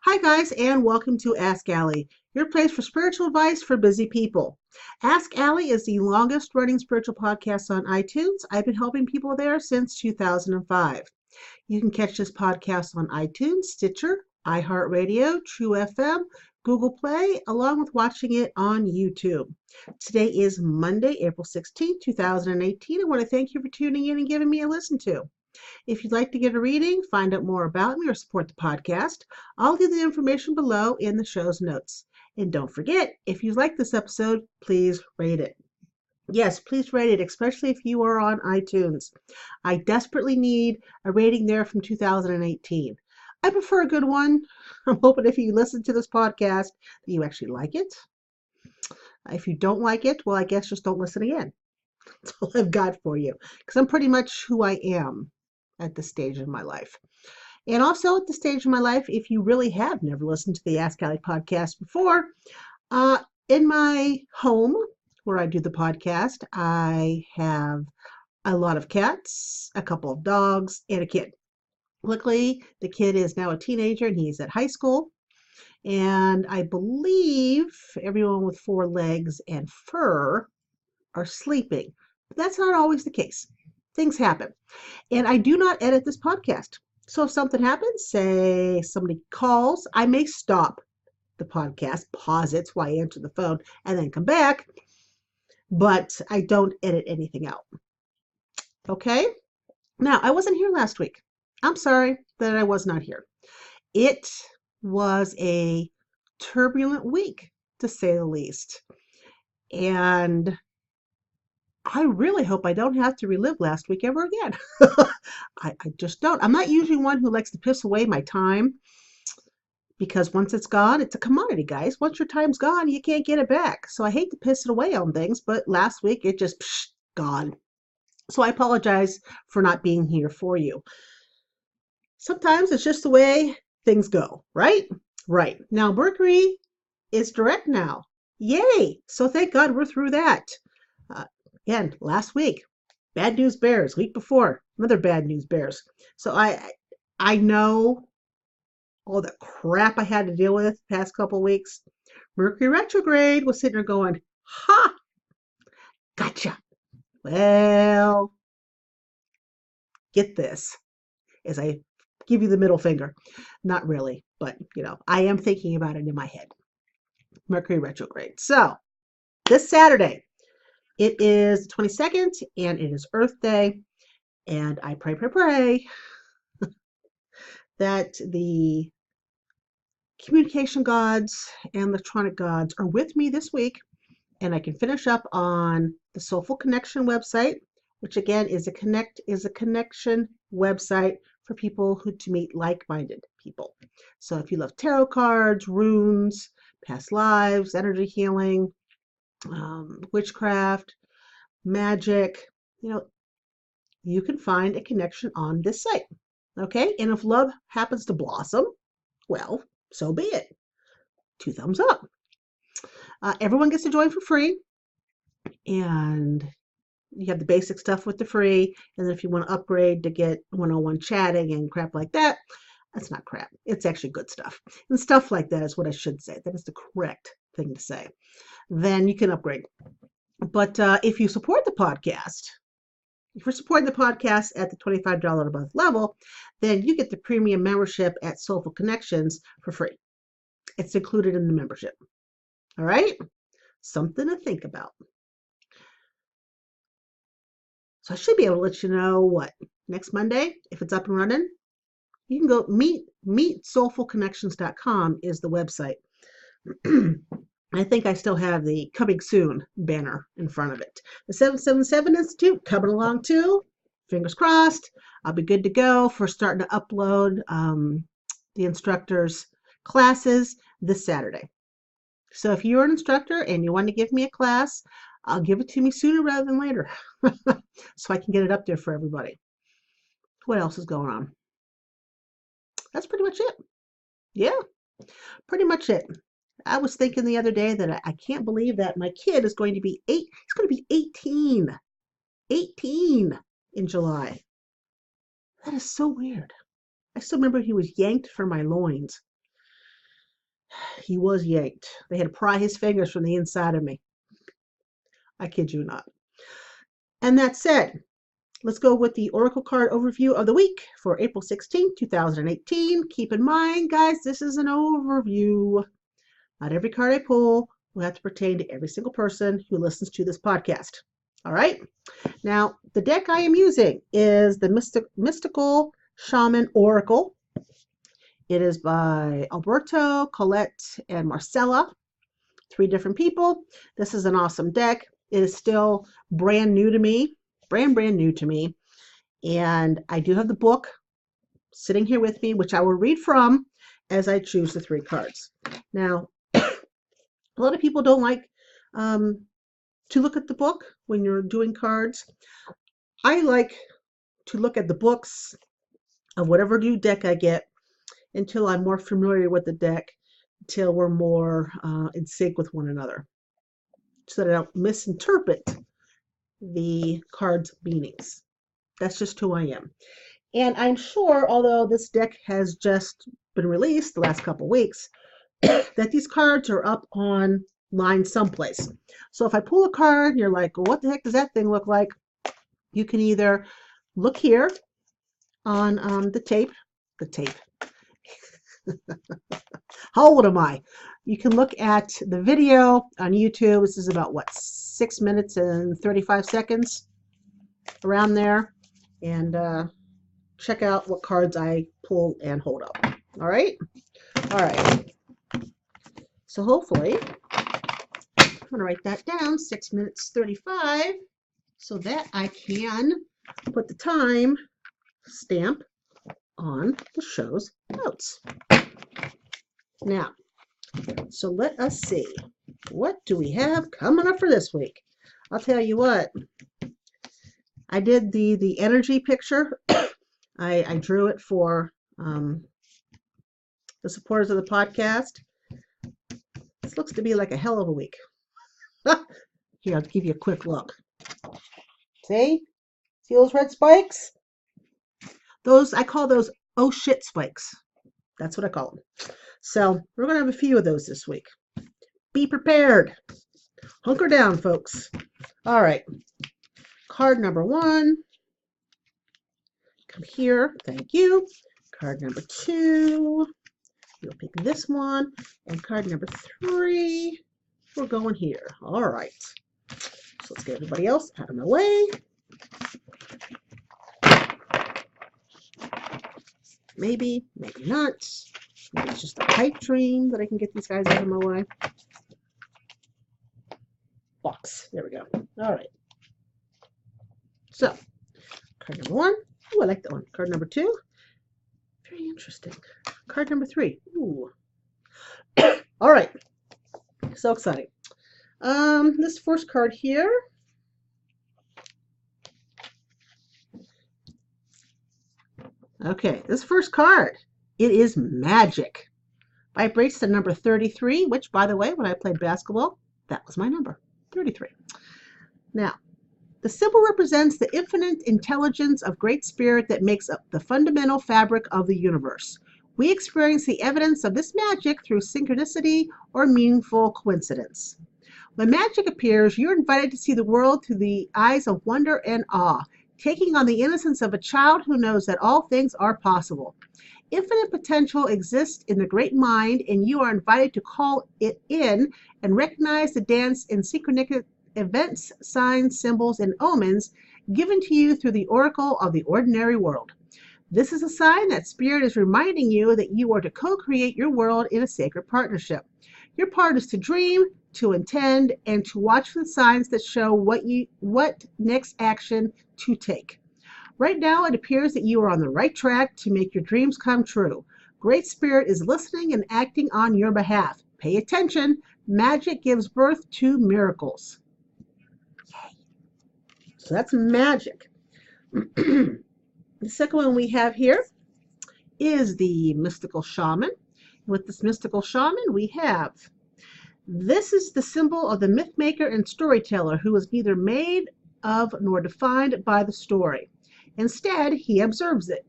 Hi, guys, and welcome to Ask Allie, your place for spiritual advice for busy people. Ask Allie is the longest running spiritual podcast on iTunes. I've been helping people there since 2005. You can catch this podcast on iTunes, Stitcher, iHeartRadio, True FM, Google Play, along with watching it on YouTube. Today is Monday, April 16th, 2018. I want to thank you for tuning in and giving me a listen to. If you'd like to get a reading, find out more about me, or support the podcast, I'll leave the information below in the show's notes. And don't forget, if you like this episode, please rate it. Yes, please rate it, especially if you are on iTunes. I desperately need a rating there from 2018. I prefer a good one. I'm hoping if you listen to this podcast that you actually like it. If you don't like it, well, I guess just don't listen again. That's all I've got for you, because I'm pretty much who I am at this stage in my life. And also at the stage in my life, if you really have never listened to the Ask Allie podcast before, in my home where I do the podcast, I have a lot of cats, a couple of dogs, and a kid. Luckily, the kid is now a teenager and he's at high school. And I believe everyone with four legs and fur are sleeping. But that's not always the case. Things happen. And I do not edit this podcast. So if something happens, say somebody calls, I may stop the podcast, pause it while I answer the phone, and then come back. But I don't edit anything out. Okay? Now, I wasn't here last week. I'm sorry that I was not here. It was a turbulent week, to say the least. And I really hope I don't have to relive last week ever again. I just don't. I'm not usually one who likes to piss away my time, because once it's gone, it's a commodity, guys. Once your time's gone, you can't get it back. So I hate to piss it away on things, but last week it just gone. So I apologize for not being here for you. Sometimes it's just the way things go, right? Right. Now Mercury is direct now. Yay! So thank God we're through that. Again, last week, bad news bears. Week before, another bad news bears. So I know all the crap I had to deal with the past couple weeks. Mercury retrograde was sitting there going, ha, gotcha. Well, get this, as I give you the middle finger. Not really, but I am thinking about it in my head. Mercury retrograde. So this Saturday, it is the 22nd, and it is Earth Day, and I pray that the communication gods and electronic gods are with me this week, and I can finish up on the Soulful Connection website, which again is a connection website for people to meet like-minded people. So if you love tarot cards, runes, past lives, energy healing, witchcraft, magic, you can find a connection on this site. Okay? And if love happens to blossom, well, so be it. 2 thumbs up. Everyone gets to join for free. And you have the basic stuff with the free. And then if you want to upgrade to get one-on-one chatting and crap like that, that's not crap. It's actually good stuff. And stuff like that is what I should say. That is the correct thing to say. Then you can upgrade. But if you support the podcast, if you're supporting the podcast at the $25 a month level, then you get the premium membership at Soulful Connections for free. It's included in the membership. All right? Something to think about. So I should be able to let you know next Monday, if it's up and running. You can go meetsoulfulconnections.com is the website. I think I still have the coming soon banner in front of it. The 777 Institute coming along too. Fingers crossed. I'll be good to go for starting to upload the instructors' classes this Saturday. So if you're an instructor and you want to give me a class, I'll give it to me sooner rather than later so I can get it up there for everybody. What else is going on? That's pretty much it. Yeah, pretty much it. I was thinking the other day that I can't believe that my kid is going to be he's going to be 18 in July. That is so weird. I still remember he was yanked from my loins. He was yanked. They had to pry his fingers from the inside of me. I kid you not. And that said, let's go with the Oracle card overview of the week for April 16th, 2018. Keep in mind, guys, this is an overview. Not every card I pull will have to pertain to every single person who listens to this podcast. All right? Now, the deck I am using is the Mystical Shaman Oracle. It is by Alberto, Colette, and Marcella. 3 different people. This is an awesome deck. It is still brand new to me. Brand new to me. And I do have the book sitting here with me, which I will read from as I choose the 3 cards. Now, a lot of people don't like to look at the book when you're doing cards. I like to look at the books of whatever new deck I get until I'm more familiar with the deck, until we're more in sync with one another, so that I don't misinterpret the cards' meanings. That's just who I am. And I'm sure, although this deck has just been released the last couple weeks, that these cards are up online someplace. So if I pull a card and you're like, well, what the heck does that thing look like? You can either look here on the tape. How old am I? You can look at the video on YouTube. This is about, what, 6 minutes and 35 seconds? Around there. And check out what cards I pull and hold up. All right? All right. So hopefully, I'm going to write that down, 6 minutes 35, so that I can put the time stamp on the show's notes. Now, so let us see. What do we have coming up for this week? I'll tell you what. I did the energy picture. I drew it for the supporters of the podcast. This looks to be like a hell of a week. Here, I'll give you a quick look. See? See those red spikes? Those, I call those oh shit spikes. That's what I call them. So we're going to have a few of those this week. Be prepared. Hunker down, folks. All right. Card number 1. Come here. Thank you. Card number 2. You'll pick this one. And card number 3. We're going here. All right. So let's get everybody else out of my way. Maybe, maybe not. Maybe it's just a pipe dream that I can get these guys out of my way. Box. There we go. All right. So, card number 1. Ooh, I like that one. Card number 2. Very interesting. Card number 3. Ooh. All right. So exciting. This first card here. Okay, this first card. It is magic. Vibrates to number 33, which, by the way, when I played basketball, that was my number, 33. Now, the symbol represents the infinite intelligence of Great Spirit that makes up the fundamental fabric of the universe. We experience the evidence of this magic through synchronicity or meaningful coincidence. When magic appears, you're invited to see the world through the eyes of wonder and awe, taking on the innocence of a child who knows that all things are possible. Infinite potential exists in the great mind, and you are invited to call it in and recognize the dance in synchronistic events, signs, symbols, and omens given to you through the oracle of the ordinary world. This is a sign that Spirit is reminding you that you are to co-create your world in a sacred partnership. Your part is to dream, to intend, and to watch for the signs that show what next action to take. Right now, it appears that you are on the right track to make your dreams come true. Great Spirit is listening and acting on your behalf. Pay attention. Magic gives birth to miracles. So that's magic. The second one we have here is the Mystical Shaman. With this Mystical Shaman, we have, this is the symbol of the myth maker and storyteller who is neither made of nor defined by the story. Instead, he observes it,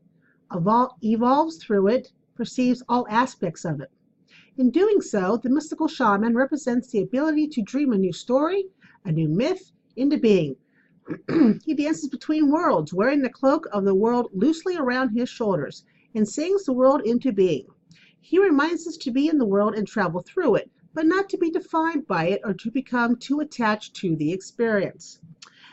evolves through it, perceives all aspects of it. In doing so, the mystical shaman represents the ability to dream a new story, a new myth, into being. He dances between worlds, wearing the cloak of the world loosely around his shoulders, and sings the world into being. He reminds us to be in the world and travel through it, but not to be defined by it or to become too attached to the experience.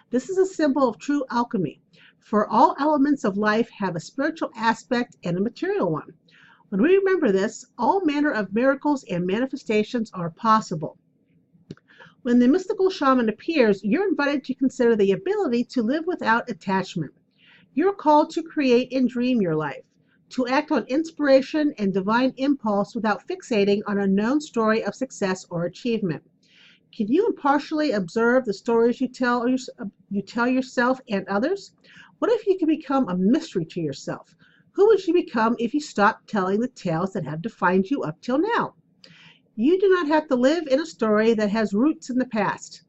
This is a symbol of true alchemy, for all elements of life have a spiritual aspect and a material one. When we remember this, all manner of miracles and manifestations are possible. When the mystical shaman appears, you're invited to consider the ability to live without attachment. You're called to create and dream your life, to act on inspiration and divine impulse without fixating on a known story of success or achievement. Can you impartially observe the stories you tell yourself and others? What if you could become a mystery to yourself? Who would you become if you stopped telling the tales that have defined you up till now? You do not have to live in a story that has roots in the past.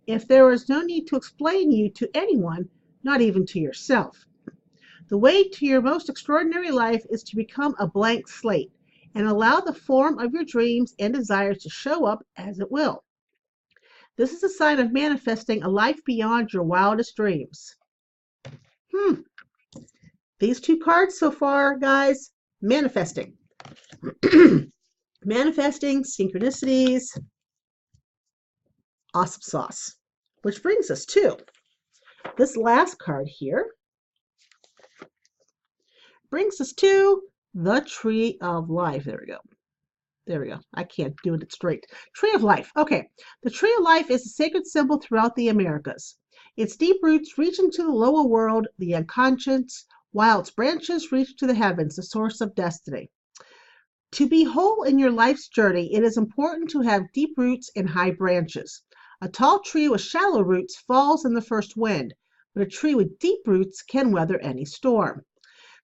If there is no need to explain you to anyone, not even to yourself. The way to your most extraordinary life is to become a blank slate and allow the form of your dreams and desires to show up as it will. This is a sign of manifesting a life beyond your wildest dreams. These two cards so far, guys, manifesting. Manifesting, synchronicities, awesome sauce. Which brings us to this last card here. Brings us to the Tree of Life. There we go. There we go. I can't do it straight. Tree of Life. Okay. The Tree of Life is a sacred symbol throughout the Americas. Its deep roots reach into the lower world, the unconscious, while its branches reach to the heavens, the source of destiny. To be whole in your life's journey, it is important to have deep roots and high branches. A tall tree with shallow roots falls in the first wind, but a tree with deep roots can weather any storm.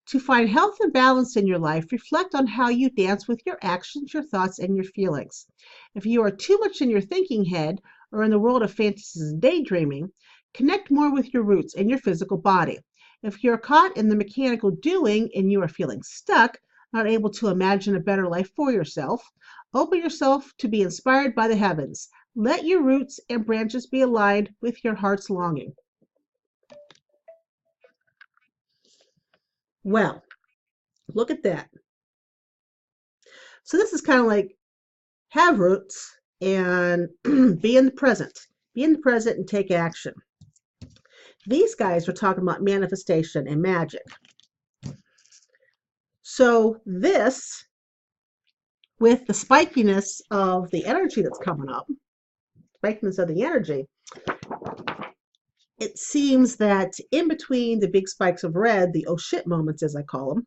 To find health and balance in your life, reflect on how you dance with your actions, your thoughts, and your feelings. If you are too much in your thinking head or in the world of fantasies and daydreaming, connect more with your roots and your physical body. If you're caught in the mechanical doing and you are feeling stuck, not able to imagine a better life for yourself, open yourself to be inspired by the heavens. Let your roots and branches be aligned with your heart's longing. Well, look at that. So this is kind of like have roots and be in the present. Be in the present and take action. These guys are talking about manifestation and magic. So this, with the spikiness of the energy that's coming up, spikiness of the energy, it seems that in between the big spikes of red, the oh shit moments as I call them,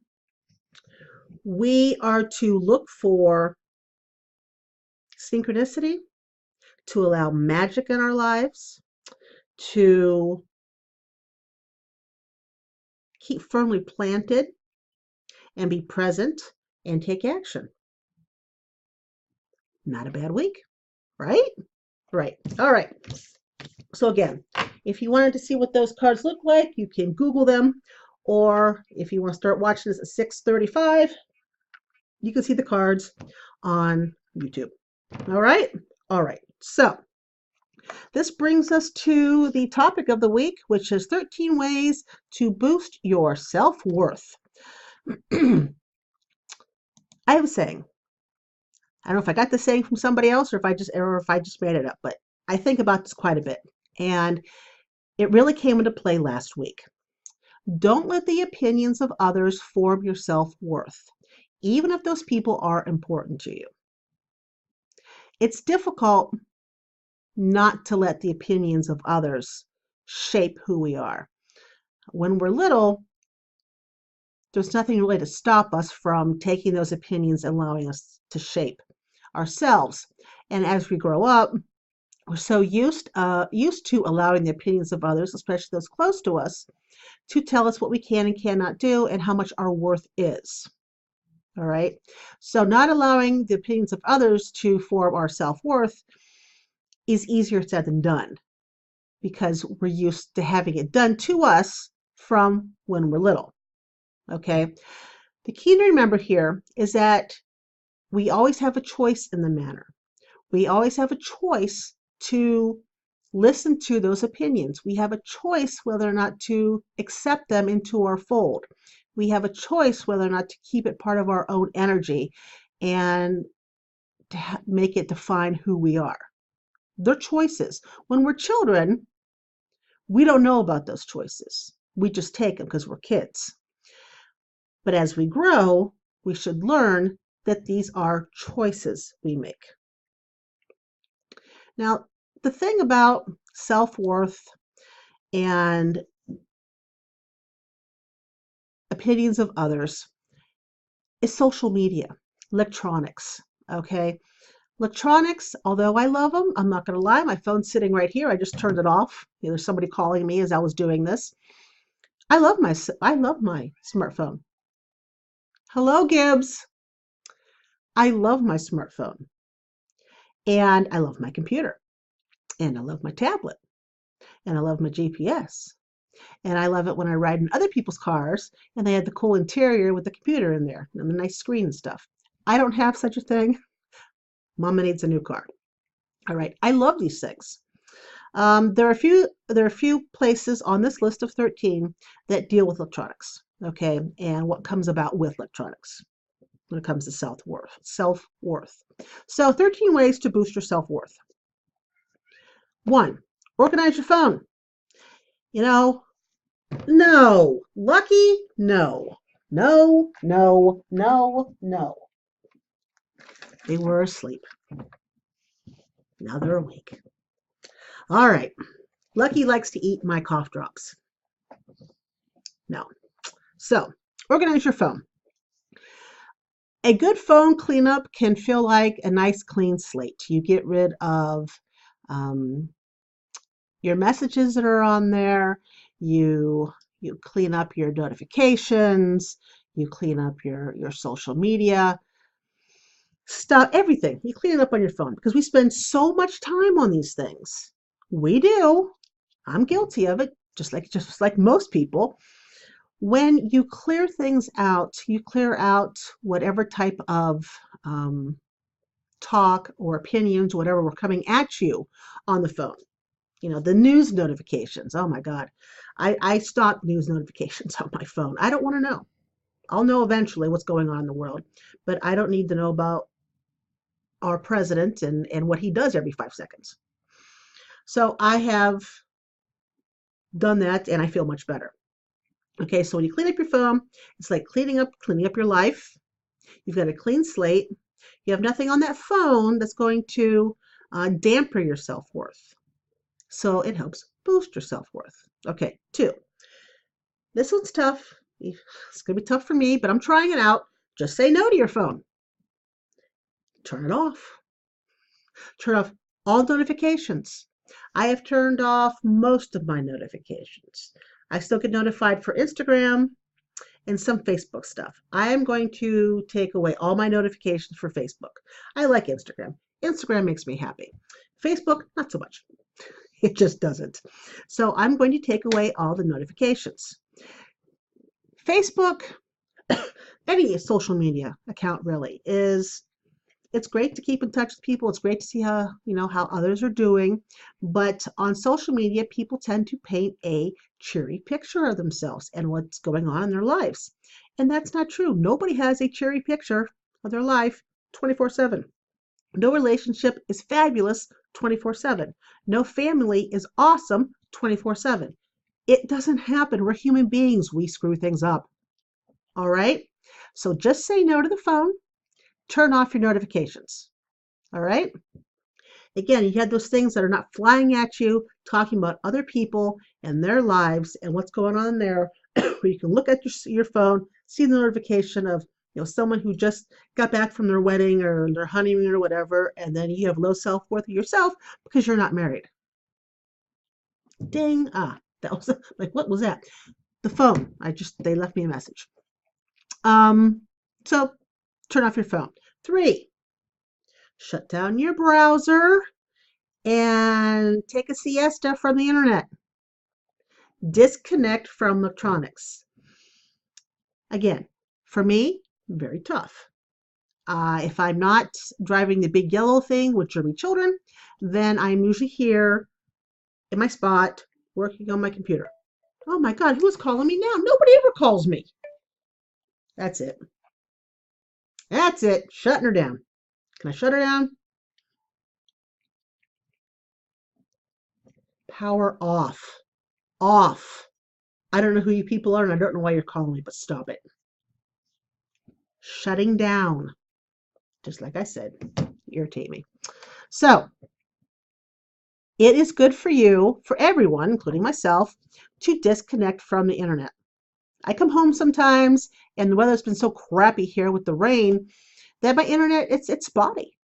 we are to look for synchronicity, to allow magic in our lives, to keep firmly planted and be present and take action. Not a bad week, right? Right. All right. So again, if you wanted to see what those cards look like, you can Google them. Or if you want to start watching this at 6:35, you can see the cards on YouTube. All right? All right. So this brings us to the topic of the week, which is 13 ways to boost your self-worth. I have a saying. I don't know if I got the saying from somebody else or if I just made it up, but I think about this quite a bit. And it really came into play last week. Don't let the opinions of others form your self-worth, even if those people are important to you. It's difficult not to let the opinions of others shape who we are. When we're little, there's nothing really to stop us from taking those opinions and allowing us to shape ourselves. And as we grow up, we're so used to allowing the opinions of others, especially those close to us, to tell us what we can and cannot do and how much our worth is. All right. So not allowing the opinions of others to form our self-worth is easier said than done because we're used to having it done to us from when we're little. Okay. The key to remember here is that we always have a choice in the matter. We always have a choice to listen to those opinions. We have a choice whether or not to accept them into our fold. We have a choice whether or not to keep it part of our own energy and to make it define who we are. They're choices. When we're children, we don't know about those choices. We just take them because we're kids. But as we grow, we should learn that these are choices we make. Now, the thing about self-worth and opinions of others is social media, electronics, okay? Electronics, although I love them, I'm not going to lie, my phone's sitting right here. I just turned it off. There's somebody calling me as I was doing this. I love my smartphone. Hello, Gibbs. I love my smartphone. And I love my computer. And I love my tablet. And I love my GPS. And I love it when I ride in other people's cars and they had the cool interior with the computer in there and the nice screen and stuff. I don't have such a thing. Mama needs a new car. All right. I love these things. There are a few places on this list of 13 that deal with electronics, okay, and what comes about with electronics when it comes to self-worth. So 13 ways to boost your self-worth. 1, organize your phone. You know, no. Lucky? No. No, no, no, no. They were asleep. Now they're awake. All right. Lucky likes to eat my cough drops. No. So, organize your phone. A good phone cleanup can feel like a nice clean slate. You get rid of your messages that are on there. You clean up your notifications. You clean up your social media stuff, everything. You clean it up on your phone because we spend so much time on these things. We do. I'm guilty of it, just like most people. When you clear things out, you clear out whatever type of talk or opinions, whatever were coming at you on the phone. You know, the news notifications. Oh my God. I stop news notifications on my phone. I don't want to know. I'll know eventually what's going on in the world, but I don't need to know about our president and what he does every 5 seconds. So I have done that and I feel much better. Okay, so when you clean up your phone, it's like cleaning up your life. You've got a clean slate. You have nothing on that phone that's going to dampen your self-worth. So it helps boost your self-worth. Okay, 2. This one's tough. It's going to be tough for me, but I'm trying it out. Just say no to your phone. Turn it off. Turn off all notifications. I have turned off most of my notifications. I still get notified for Instagram and some Facebook stuff. I am going to take away all my notifications for Facebook. I like Instagram. Instagram makes me happy. Facebook, not so much. It just doesn't. So I'm going to take away all the notifications. Facebook, any social media account really it's great to keep in touch with people. It's great to see how others are doing. But on social media, people tend to paint a cheery picture of themselves and what's going on in their lives. And that's not true. Nobody has a cheery picture of their life 24/7. No relationship is fabulous 24/7. No family is awesome 24/7. It doesn't happen. We're human beings. We screw things up. All right? So just say no to the phone. Turn off your notifications. All right? Again, you have those things that are not flying at you, talking about other people and their lives and what's going on there, where you can look at your phone, see the notification of someone who just got back from their wedding or their honeymoon or whatever, and then you have low self-worth of yourself because you're not married. Ding. That was like, what was that? The phone. They left me a message. So turn off your phone. 3, shut down your browser and take a siesta from the internet. Disconnect from electronics. Again, for me, very tough. If I'm not driving the big yellow thing with germy children, then I'm usually here in my spot working on my computer. Oh my God, who is calling me now? Nobody ever calls me. That's it. That's it. Shutting her down. Can I shut her down? Power off. Off. I don't know who you people are and I don't know why you're calling me, but stop it. Shutting down. Just like I said, irritate me. So, it is good for you, for everyone, including myself, to disconnect from the internet. I come home sometimes and the weather's been so crappy here with the rain that my internet, it's spotty.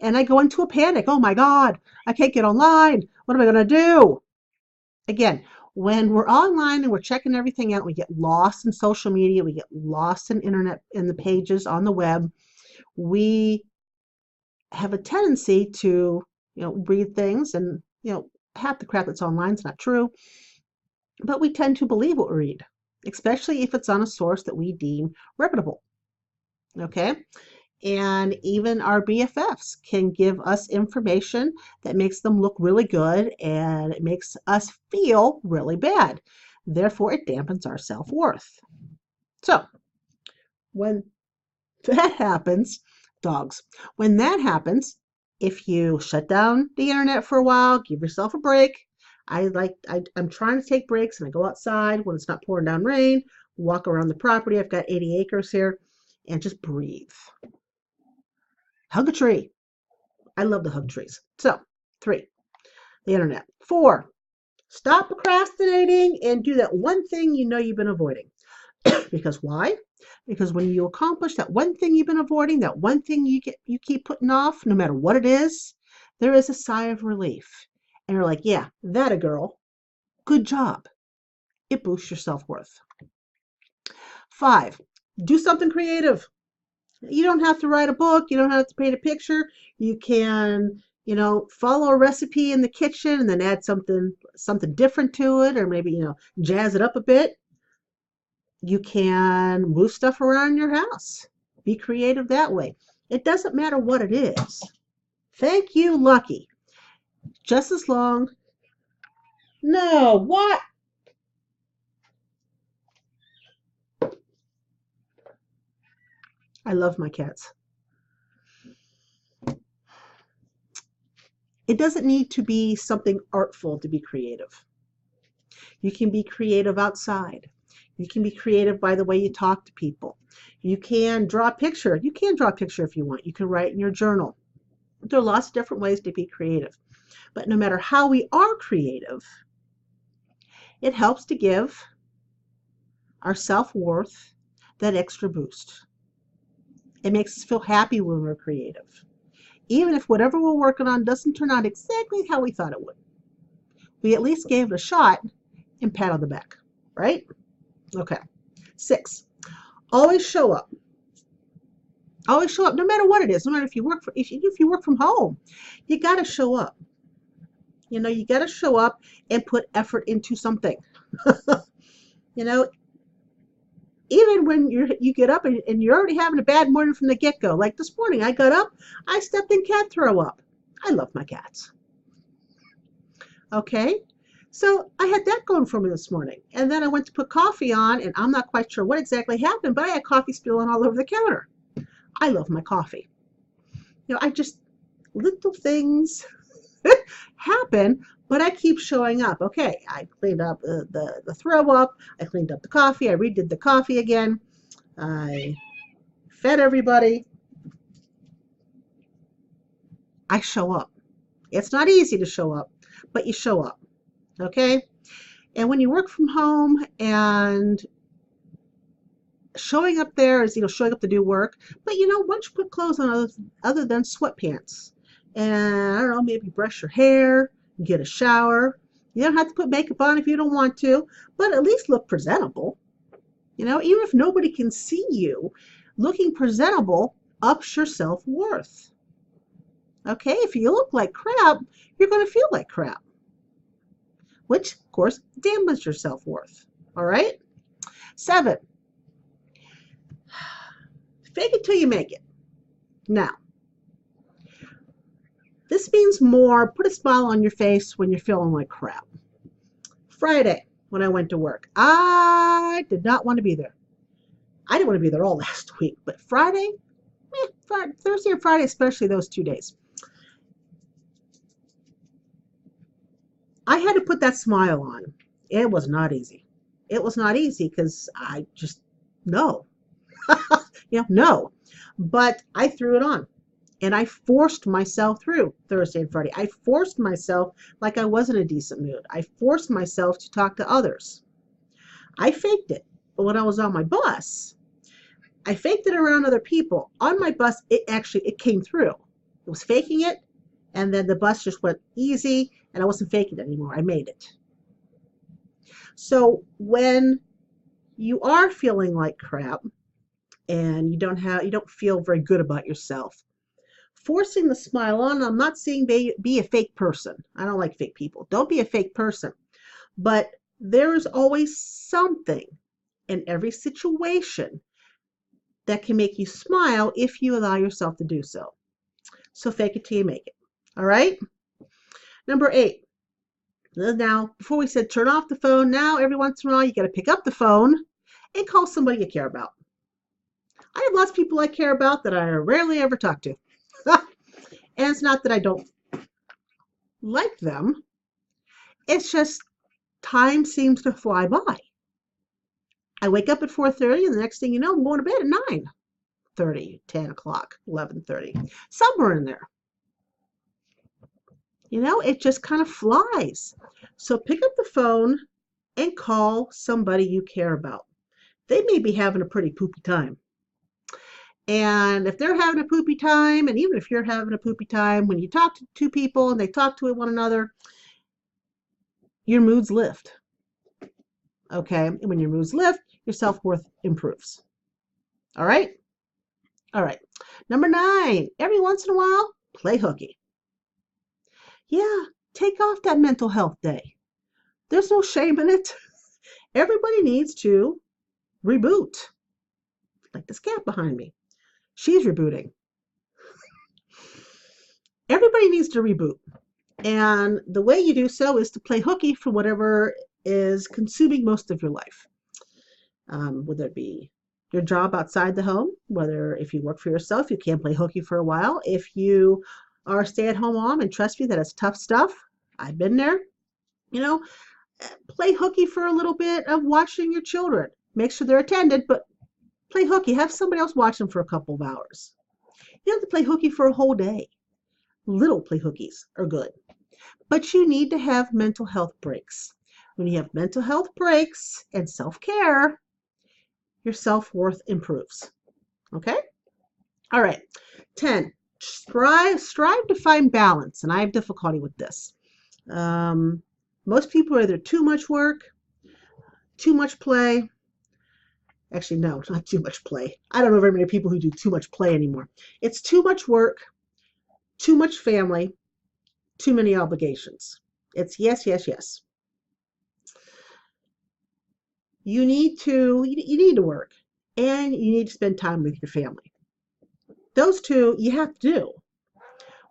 And I go into a panic. Oh my God, I can't get online. What am I going to do? Again, when we're online and we're checking everything out, we get lost in social media, we get lost in internet, in the pages on the web. We have a tendency to, read things and, half the crap that's online is not true, but we tend to believe what we read, especially if it's on a source that we deem reputable. Okay? And even our BFFs can give us information that makes them look really good and it makes us feel really bad. Therefore, it dampens our self-worth. So, when that happens, dogs, when that happens, if you shut down the internet for a while, give yourself a break. I'm trying to take breaks and I go outside when it's not pouring down rain, walk around the property. I've got 80 acres here and just breathe. Hug a tree. I love to hug trees. So, 3, the internet. 4, stop procrastinating and do that one thing you know you've been avoiding. Because why? Because when you accomplish that one thing you've been avoiding, that one thing you keep putting off, no matter what it is, there is a sigh of relief. And you're like, yeah, that a girl. Good job. It boosts your self-worth. 5, do something creative. You don't have to write a book. You don't have to paint a picture. You can, follow a recipe in the kitchen and then add something different to it, or maybe, jazz it up a bit. You can move stuff around your house. Be creative that way. It doesn't matter what it is. Thank you, Lucky. Just as long. No, what? I love my cats. It doesn't need to be something artful to be creative. You can be creative outside. You can be creative by the way you talk to people. You can draw a picture. You can draw a picture if you want. You can write in your journal. There are lots of different ways to be creative. But no matter how we are creative, it helps to give our self-worth that extra boost. It makes us feel happy when we're creative. Even if whatever we're working on doesn't turn out exactly how we thought it would. We at least gave it a shot and pat on the back, right? Okay. 6, always show up. Always show up, no matter what it is. No matter if you work if you work from home, you got to show up. You got to show up and put effort into something. Even when you get up and you're already having a bad morning from the get-go. Like this morning, I got up, I stepped in cat throw up. I love my cats. Okay, so I had that going for me this morning. And then I went to put coffee on, and I'm not quite sure what exactly happened, but I had coffee spilling all over the counter. I love my coffee. Little things happen, but I keep showing up. Okay, I cleaned up the throw up. I cleaned up the coffee. I redid the coffee again. I fed everybody. I show up. It's not easy to show up, but you show up. Okay? And when you work from home and showing up there is, showing up to do work, but once you put clothes on other than sweatpants, and I don't know, maybe brush your hair, get a shower. You don't have to put makeup on if you don't want to, but at least look presentable. Even if nobody can see you, looking presentable ups your self-worth. Okay, if you look like crap, you're going to feel like crap, which, of course, dampens your self-worth. All right? 7, fake it till you make it. Now, this means more, put a smile on your face when you're feeling like crap. Friday, when I went to work, I did not want to be there. I didn't want to be there all last week, but Friday, Thursday and Friday, especially those 2 days, I had to put that smile on. It was not easy. It was not easy because I just, no, no. But I threw it on and I forced myself through Thursday and Friday. I forced myself like I was in a decent mood. I forced myself to talk to others. I faked it. But when I was on my bus, I faked it around other people. On my bus, it came through. It was faking it, and then the bus just went easy, and I wasn't faking it anymore. I made it. So when you are feeling like crap and you don't feel very good about yourself, forcing the smile on, I'm not saying be a fake person. I don't like fake people. Don't be a fake person. But there is always something in every situation that can make you smile if you allow yourself to do so. So fake it till you make it. All right? Number 8. Now, before we said turn off the phone, now every once in a while you got to pick up the phone and call somebody you care about. I have lots of people I care about that I rarely ever talk to. And it's not that I don't like them. It's just time seems to fly by. I wake up at 4:30 and the next thing you know, I'm going to bed at 9:30, 10 o'clock, 11:30, somewhere in there. It just kind of flies. So pick up the phone and call somebody you care about. They may be having a pretty poopy time. And if they're having a poopy time, and even if you're having a poopy time, when you talk to two people and they talk to one another, your moods lift. Okay? And when your moods lift, your self-worth improves. All right? All right. Number 9, every once in a while, play hooky. Yeah, take off that mental health day. There's no shame in it. Everybody needs to reboot. Like this cat behind me. She's rebooting. Everybody needs to reboot. And the way you do so is to play hooky for whatever is consuming most of your life. Whether it be your job outside the home, whether if you work for yourself, you can't play hooky for a while. If you are a stay-at-home mom, and trust me, that is tough stuff. I've been there. Play hooky for a little bit of watching your children. Make sure they're attended, but play hooky. Have somebody else watch them for a couple of hours. You don't have to play hooky for a whole day. Little play hookies are good. But you need to have mental health breaks. When you have mental health breaks and self-care, your self-worth improves. Okay? All right. 10. Strive to find balance. And I have difficulty with this. Most people are either too much work, too much play. Actually, no, not too much play. I don't know very many people who do too much play anymore. It's too much work, too much family, too many obligations. It's yes, yes, yes. You need to work, and you need to spend time with your family. Those two you have to do.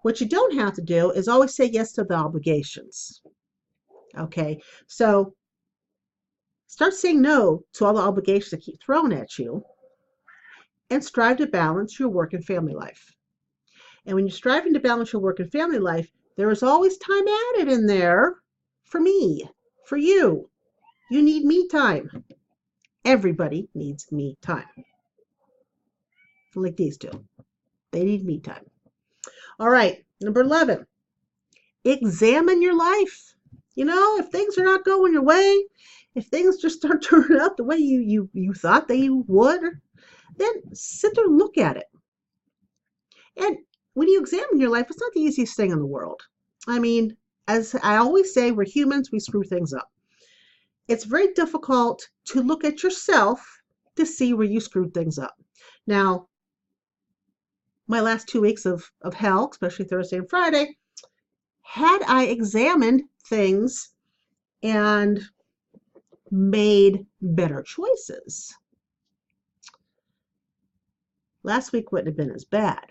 What you don't have to do is always say yes to the obligations. Okay, so start saying no to all the obligations that keep thrown at you, and strive to balance your work and family life. And when you're striving to balance your work and family life, there is always time added in there for me, for you. You need me time. Everybody needs me time. Like these two. They need me time. All right, number 11. Examine your life. If things are not going your way, if things just aren't turning out the way you thought they would, then sit there and look at it. And when you examine your life, it's not the easiest thing in the world. I mean, as I always say, we're humans, we screw things up. It's very difficult to look at yourself to see where you screwed things up. Now, my last 2 weeks of hell, especially Thursday and Friday, had I examined things and made better choices, last week wouldn't have been as bad.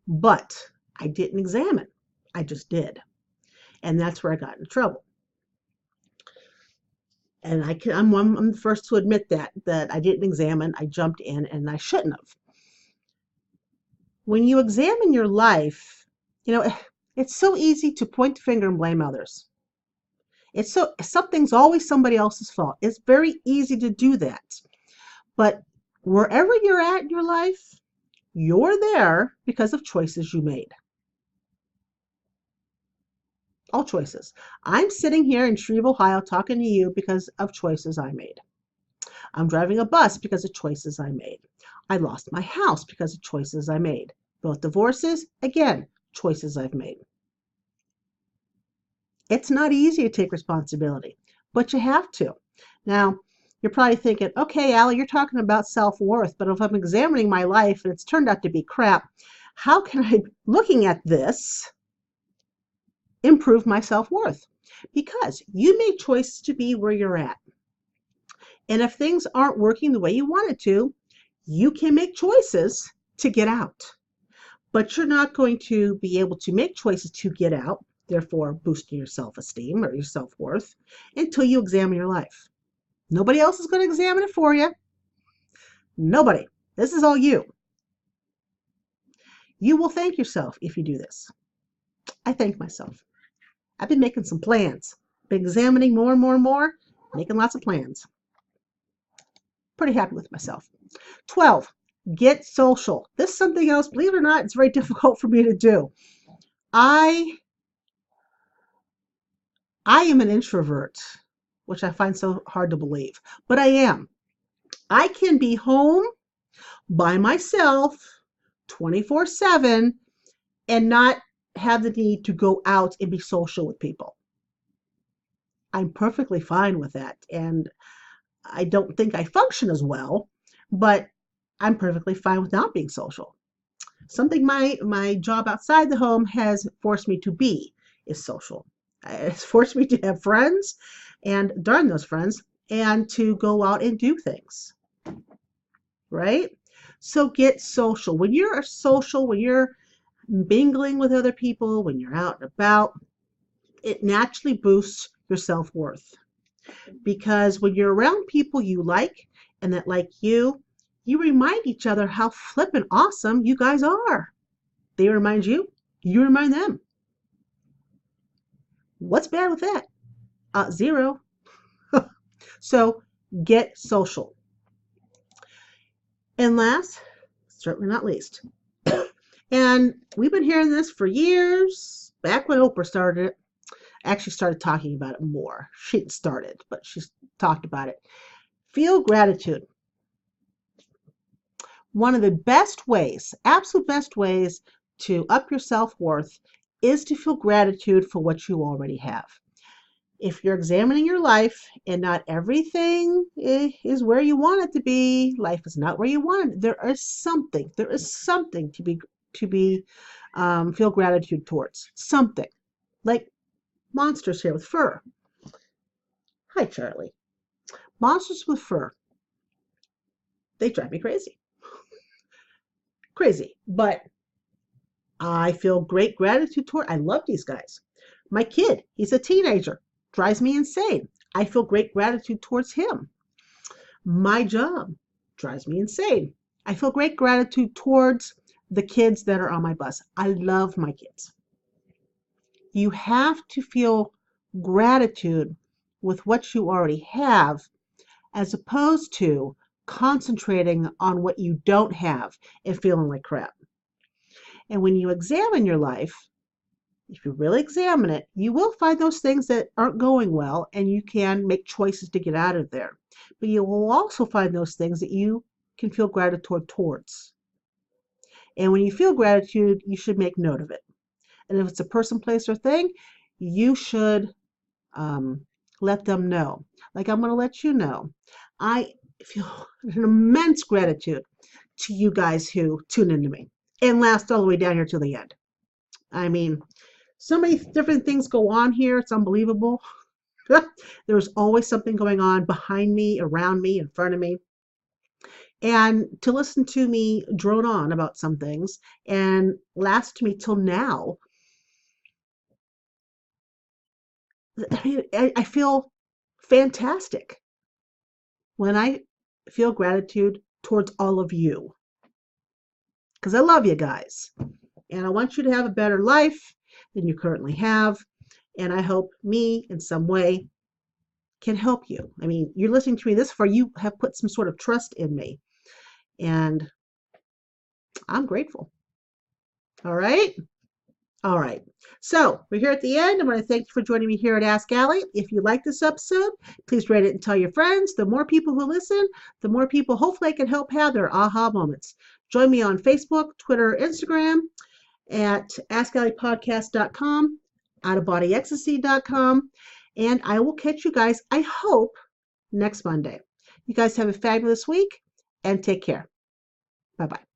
But I didn't examine. I just did. And that's where I got in trouble. And I'm the first to admit that I didn't examine. I jumped in and I shouldn't have. When you examine your life, it's so easy to point the finger and blame others. Something's always somebody else's fault. It's very easy to do that. But wherever you're at in your life, you're there because of choices you made. All choices. I'm sitting here in Shreve, Ohio, talking to you because of choices I made. I'm driving a bus because of choices I made. I lost my house because of choices I made. Both divorces, again, choices I've made. It's not easy to take responsibility, but you have to. Now, you're probably thinking, okay, Allie, you're talking about self-worth, but if I'm examining my life and it's turned out to be crap, how can I, looking at this, improve my self-worth? Because you made choices to be where you're at. And if things aren't working the way you wanted to, you can make choices to get out. But you're not going to be able to make choices to get out, therefore boosting your self-esteem or your self-worth, until you examine your life. Nobody else is going to examine it for you. Nobody. This is all you. You will thank yourself if you do this. I thank myself. I've been making some plans. Been examining more and more and more, making lots of plans. Pretty happy with myself. 12, get social. This is something else, believe it or not, it's very difficult for me to do. I am an introvert, which I find so hard to believe, but I am. I can be home by myself 24/7 and not have the need to go out and be social with people. I'm perfectly fine with that. And I don't think I function as well, but I'm perfectly fine with not being social. Something my job outside the home has forced me to be is social. It's forced me to have friends and darn those friends and to go out and do things. Right? So get social. When you're social, when you're mingling with other people, when you're out and about, it naturally boosts your self-worth. Because when you're around people you like and that like you remind each other how flippin' awesome you guys are. They remind you, you remind them. What's bad with that? Zero. So get social. And last, certainly not least, and we've been hearing this for years, back when Oprah started it, actually started talking about it more. She didn't start it, but she talked about it. Feel gratitude. One of the best ways, absolute best ways to up your self-worth is to feel gratitude for what you already have. If you're examining your life and not everything is where you want it to be, life is not where you want it. There is something to be feel gratitude towards. Something like monsters here with fur. Hi, Charlie. Monsters with fur. They drive me crazy. Crazy, but I feel great gratitude toward. I love these guys. My kid, he's a teenager, drives me insane. I feel great gratitude towards him. My job drives me insane. I feel great gratitude towards the kids that are on my bus. I love my kids. You have to feel gratitude with what you already have as opposed to concentrating on what you don't have and feeling like crap. And when you examine your life, if you really examine it, you will find those things that aren't going well and you can make choices to get out of there. But you will also find those things that you can feel gratitude towards. And when you feel gratitude, you should make note of it. And if it's a person, place, or thing, you should let them know. Like I'm going to let you know. I feel an immense gratitude to you guys who tune into me and last all the way down here to the end. I mean, so many different things go on here. It's unbelievable. There's always something going on behind me, around me, in front of me. and to listen to me drone on about some things and last me till now. I mean, I feel fantastic when I feel gratitude towards all of you because I love you guys and I want you to have a better life than you currently have. And I hope me in some way can help you. I mean, you're listening to me this far, you have put some sort of trust in me, and I'm grateful. All right. All right. So we're here at the end. I want to thank you for joining me here at Ask Allie. If you like this episode, please rate it and tell your friends. The more people who listen, the more people hopefully I can help have their aha moments. Join me on Facebook, Twitter, Instagram at AskAlliePodcast.com, OutOfBodyEcstasy.com, and I will catch you guys, I hope, next Monday. You guys have a fabulous week and take care. Bye-bye.